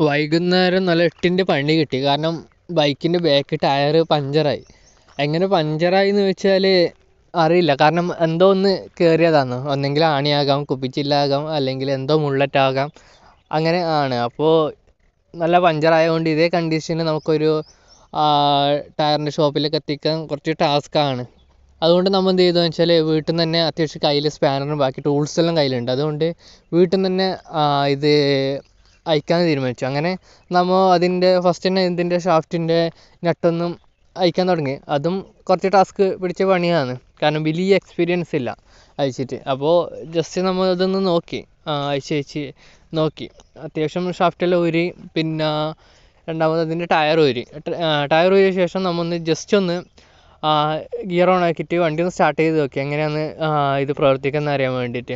വൈകുന്നേരം നല്ല 8ൻ്റെ പണി കിട്ടി. കാരണം ബൈക്കിൻ്റെ ബാക്ക് ടയർ പഞ്ചറായി. എങ്ങനെ പഞ്ചറായി എന്ന് വെച്ചാൽ അറിയില്ല. കാരണം എന്തോ ഒന്ന് കയറിയതാണ്. ഒന്നെങ്കിൽ ആണിയാകാം, കുപ്പിച്ചില്ലാകാം, അല്ലെങ്കിൽ എന്തോ മുള്ളറ്റാകാം, അങ്ങനെ ആണ്. അപ്പോൾ നല്ല പഞ്ചറായതുകൊണ്ട് ഇതേ കണ്ടീഷനിൽ നമുക്കൊരു ടയറിൻ്റെ ഷോപ്പിലേക്ക് എത്തിക്കാൻ കുറച്ച് ടാസ്ക്കാണ്. അതുകൊണ്ട് നമ്മൾ എന്ത് ചെയ്തതെന്ന് വെച്ചാൽ വീട്ടിൽ നിന്ന് തന്നെ അത്യാവശ്യം കയ്യിൽ സ്പാനറും ബാക്കി ടൂൾസ് എല്ലാം കയ്യിലുണ്ട്. അതുകൊണ്ട് വീട്ടിൽ നിന്ന് തന്നെ ഇത് അയക്കാൻ തീരുമാനിച്ചു. അങ്ങനെ നമ്മൾ അതിൻ്റെ ഫസ്റ്റ് തന്നെ ഇതിൻ്റെ ഷാഫ്റ്റിൻ്റെ നട്ടൊന്നും അയക്കാൻ തുടങ്ങി. അതും കുറച്ച് ടാസ്ക് പിടിച്ച പണിയാണ്. കാരണം വലിയ എക്സ്പീരിയൻസ് ഇല്ല അയച്ചിട്ട്. അപ്പോൾ ജസ്റ്റ് നമ്മൾ അതൊന്ന് നോക്കി അയച്ച് നോക്കി. അത്യാവശ്യം ഷാഫ്റ്റെല്ലാം ഊരി. പിന്നെ രണ്ടാമത് അതിൻ്റെ ടയർ ഊരിയ ശേഷം നമ്മൊന്ന് ജസ്റ്റ് ഒന്ന് ഗിയർ ഓൺ ആക്കിയിട്ട് വണ്ടി ഒന്ന് സ്റ്റാർട്ട് ചെയ്ത് നോക്കി എങ്ങനെയാണ് ഇത് പ്രവർത്തിക്കുന്നത് അറിയാൻ വേണ്ടിയിട്ട്.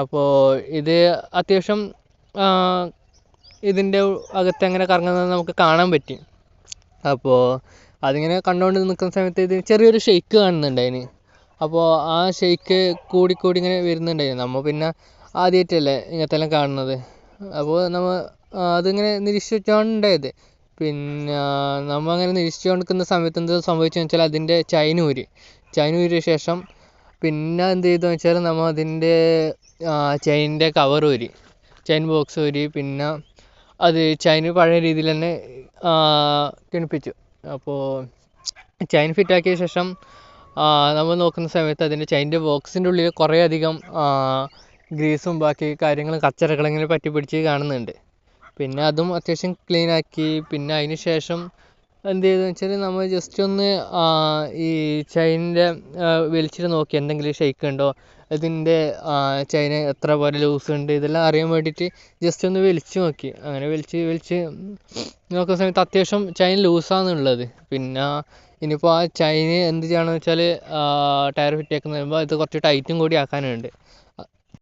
അപ്പോൾ ഇത് അത്യാവശ്യം ഇതിൻ്റെ അകത്ത് എങ്ങനെ കറങ്ങുന്നത് നമുക്ക് കാണാൻ പറ്റി. അപ്പോൾ അതിങ്ങനെ കണ്ടുകൊണ്ട് നിൽക്കുന്ന സമയത്ത് ഇത് ചെറിയൊരു ഷെയ്ക്ക് കാണുന്നുണ്ടായിന്. അപ്പോൾ ആ ഷെയ്ക്ക് കൂടി ഇങ്ങനെ വരുന്നുണ്ടായിരുന്നു. നമ്മൾ പിന്നെ ആദ്യമായിട്ടല്ലേ ഇങ്ങനത്തെ എല്ലാം കാണുന്നത്. അപ്പോൾ നമ്മൾ അതിങ്ങനെ നിരീക്ഷിച്ചുകൊണ്ടുണ്ടായത്. പിന്നെ നമ്മൾ അങ്ങനെ നിരീക്ഷിച്ചുകൊണ്ടിരിക്കുന്ന സമയത്ത് എന്ത് സംഭവിച്ചെന്ന് വെച്ചാൽ അതിൻ്റെ ചൈന ഊരിയ ശേഷം പിന്നെ എന്ത് ചെയ്തതെന്ന് വെച്ചാൽ നമ്മൾ അതിൻ്റെ ചെയിനിൻ്റെ കവർ ഊരി, ചെയിൻ ബോക്സ് ഊരി. പിന്നെ അത് ചെയിൻ പഴയ രീതിയിൽ തന്നെ കിണിപ്പിച്ചു. അപ്പോൾ ചെയിൻ ഫിറ്റാക്കിയ ശേഷം നമ്മൾ നോക്കുന്ന സമയത്ത് അതിൻ്റെ ചെയിൻ്റെ ബോക്സിൻ്റെ ഉള്ളിൽ കുറേ അധികം ഗ്രീസും ബാക്കി കാര്യങ്ങളും കച്ചറകളിങ്ങനെ പറ്റി പിടിച്ച് കാണുന്നുണ്ട്. പിന്നെ അതും അത്യാവശ്യം ക്ലീനാക്കി. പിന്നെ അതിന് ശേഷം എന്ത് ചെയ്തതെന്ന് വെച്ചാൽ നമ്മൾ ജസ്റ്റ് ഒന്ന് ഈ ചെയിനിൻ്റെ വലിച്ചിട്ട് നോക്കി എന്തെങ്കിലും ഷെയ്ക്ക് ഉണ്ടോ, ഇതിൻ്റെ ചെയിന് എത്ര പോലെ ലൂസ് ഉണ്ട്, ഇതെല്ലാം അറിയാൻ വേണ്ടിയിട്ട് ജസ്റ്റ് ഒന്ന് വലിച്ച് നോക്കി. അങ്ങനെ വലിച്ച് നോക്കുന്ന സമയത്ത് അത്യാവശ്യം ചെയിൻ ലൂസാണെന്നുള്ളത്. പിന്നെ ഇനിയിപ്പോൾ ആ ചെയിന് എന്ത് ചെയ്യണമെന്ന് വെച്ചാൽ ടയർ ഫിറ്റാക്കുന്ന വരുമ്പോൾ ഇത് കുറച്ച് ടൈറ്റും കൂടി ആക്കാനുണ്ട്.